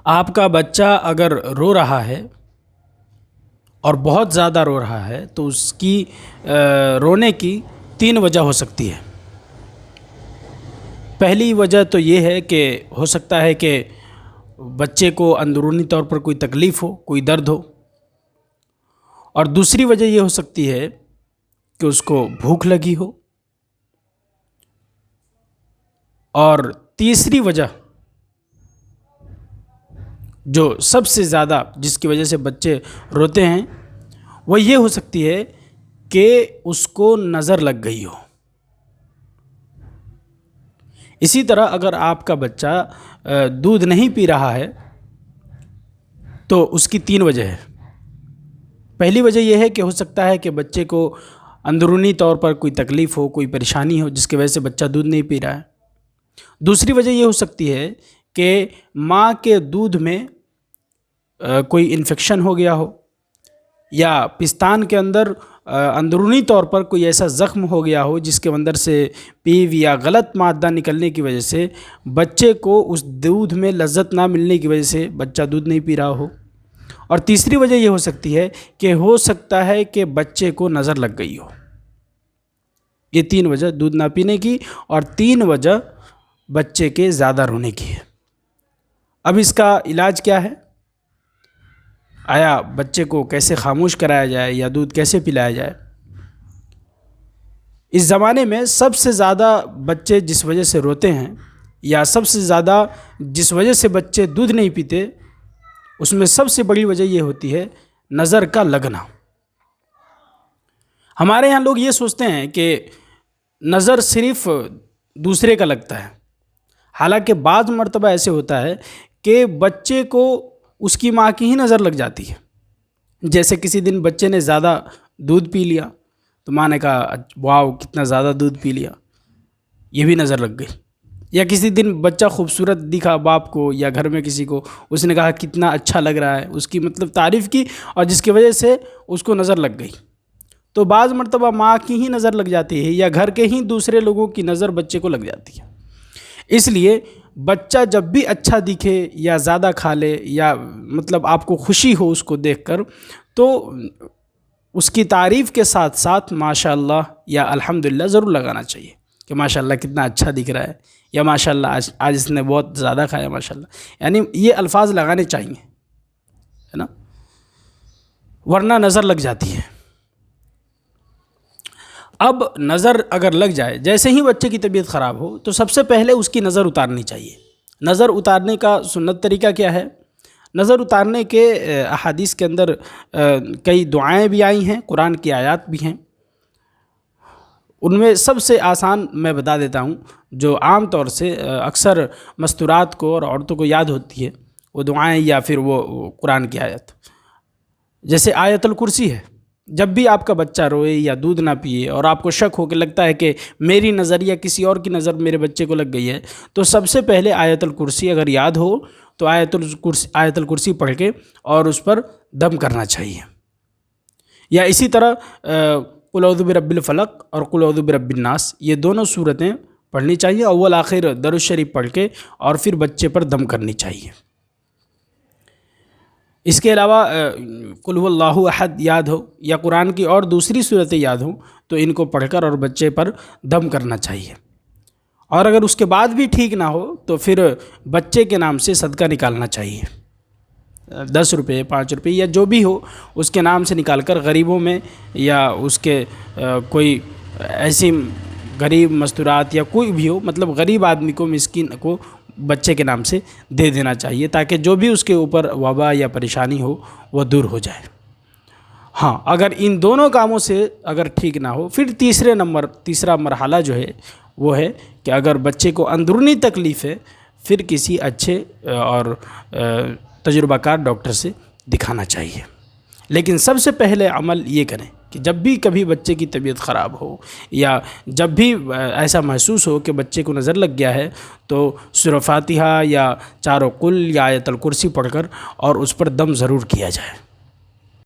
آپ کا بچہ اگر رو رہا ہے اور بہت زیادہ رو رہا ہے تو اس کی رونے کی 3 وجہ ہو سکتی ہے۔ پہلی وجہ تو یہ ہے کہ ہو سکتا ہے کہ بچے کو اندرونی طور پر کوئی تکلیف ہو، کوئی درد ہو، اور دوسری وجہ یہ ہو سکتی ہے کہ اس کو بھوک لگی ہو، اور تیسری وجہ جو سب سے زیادہ جس کی وجہ سے بچے روتے ہیں وہ یہ ہو سکتی ہے کہ اس کو نظر لگ گئی ہو۔ اسی طرح اگر آپ کا بچہ دودھ نہیں پی رہا ہے تو اس کی 3 وجہ ہے۔ پہلی وجہ یہ ہے کہ ہو سکتا ہے کہ بچے کو اندرونی طور پر کوئی تکلیف ہو، کوئی پریشانی ہو جس کی وجہ سے بچہ دودھ نہیں پی رہا ہے۔ دوسری وجہ یہ ہو سکتی ہے کہ ماں کے دودھ میں کوئی انفیکشن ہو گیا ہو، یا پستان کے اندر اندرونی طور پر کوئی ایسا زخم ہو گیا ہو جس کے اندر سے پیو یا غلط مادہ نکلنے کی وجہ سے بچے کو اس دودھ میں لذت نہ ملنے کی وجہ سے بچہ دودھ نہیں پی رہا ہو۔ اور تیسری وجہ یہ ہو سکتی ہے کہ ہو سکتا ہے کہ بچے کو نظر لگ گئی ہو۔ یہ 3 وجہ دودھ نہ پینے کی اور 3 وجہ بچے کے زیادہ رونے کی ہے۔ اب اس کا علاج کیا ہے؟ آیا بچے کو کیسے خاموش کرایا جائے یا دودھ کیسے پلایا جائے؟ اس زمانے میں سب سے زیادہ بچے جس وجہ سے روتے ہیں یا سب سے زیادہ جس وجہ سے بچے دودھ نہیں پیتے، اس میں سب سے بڑی وجہ یہ ہوتی ہے نظر کا لگنا۔ ہمارے یہاں لوگ یہ سوچتے ہیں کہ نظر صرف دوسرے کا لگتا ہے، حالانکہ بعض مرتبہ ایسے ہوتا ہے کہ بچے کو اس کی ماں کی ہی نظر لگ جاتی ہے۔ جیسے کسی دن بچے نے زیادہ دودھ پی لیا تو ماں نے کہا واو کتنا زیادہ دودھ پی لیا، یہ بھی نظر لگ گئی۔ یا کسی دن بچہ خوبصورت دکھا باپ کو یا گھر میں کسی کو، اس نے کہا کتنا اچھا لگ رہا ہے، اس کی مطلب تعریف کی، اور جس کی وجہ سے اس کو نظر لگ گئی۔ تو بعض مرتبہ ماں کی ہی نظر لگ جاتی ہے یا گھر کے ہی دوسرے لوگوں کی نظر بچے کو لگ جاتی ہے۔ اس لیے بچہ جب بھی اچھا دکھے یا زیادہ کھا لے یا مطلب آپ کو خوشی ہو اس کو دیکھ کر، تو اس کی تعریف کے ساتھ ساتھ ماشاءاللہ یا الحمدللہ ضرور لگانا چاہیے کہ ماشاءاللہ کتنا اچھا دکھ رہا ہے، یا ماشاءاللہ آج اس نے بہت زیادہ کھایا ماشاءاللہ، یعنی یہ الفاظ لگانے چاہیے، ہے نا، ورنہ نظر لگ جاتی ہے۔ اب نظر اگر لگ جائے، جیسے ہی بچے کی طبیعت خراب ہو تو سب سے پہلے اس کی نظر اتارنی چاہیے۔ نظر اتارنے کا سنت طریقہ کیا ہے؟ نظر اتارنے کے احادیث کے اندر کئی دعائیں بھی آئی ہیں، قرآن کی آیات بھی ہیں۔ ان میں سب سے آسان میں بتا دیتا ہوں، جو عام طور سے اکثر مستورات کو اور عورتوں کو یاد ہوتی ہے، وہ دعائیں یا پھر وہ قرآن کی آیت، جیسے آیت الکرسی ہے۔ جب بھی آپ کا بچہ روئے یا دودھ نہ پیے اور آپ کو شک ہو کہ لگتا ہے کہ میری نظر یا کسی اور کی نظر میرے بچے کو لگ گئی ہے، تو سب سے پہلے آیت الکرسی اگر یاد ہو تو آیت الکرسی پڑھ کے اور اس پر دم کرنا چاہیے۔ یا اسی طرح قل اعوذ برب الفلق اور قل اعوذ برب الناس، یہ دونوں صورتیں پڑھنی چاہیے، اول آخر درود الشریف پڑھ کے، اور پھر بچے پر دم کرنی چاہیے۔ اس کے علاوہ قل هو اللہ احد یاد ہو یا قرآن کی اور دوسری صورتیں یاد ہوں تو ان کو پڑھ کر اور بچے پر دم کرنا چاہیے۔ اور اگر اس کے بعد بھی ٹھیک نہ ہو تو پھر بچے کے نام سے صدقہ نکالنا چاہیے، 10 روپے 5 روپے یا جو بھی ہو اس کے نام سے نکال کر غریبوں میں، یا اس کے کوئی ایسی غریب مستورات یا کوئی بھی ہو، مطلب غریب آدمی کو، مسکین کو بچے کے نام سے دے دینا چاہیے، تاکہ جو بھی اس کے اوپر وبا یا پریشانی ہو وہ دور ہو جائے۔ ہاں، اگر ان دونوں کاموں سے اگر ٹھیک نہ ہو، پھر تیسرا مرحلہ جو ہے وہ ہے کہ اگر بچے کو اندرونی تکلیف ہے، پھر کسی اچھے اور تجربہ کار ڈاکٹر سے دکھانا چاہیے۔ لیکن سب سے پہلے عمل یہ کریں کہ جب بھی کبھی بچے کی طبیعت خراب ہو یا جب بھی ایسا محسوس ہو کہ بچے کو نظر لگ گیا ہے، تو سورہ فاتحہ یا 4 قل یا آیت الکرسی پڑھ کر اور اس پر دم ضرور کیا جائے۔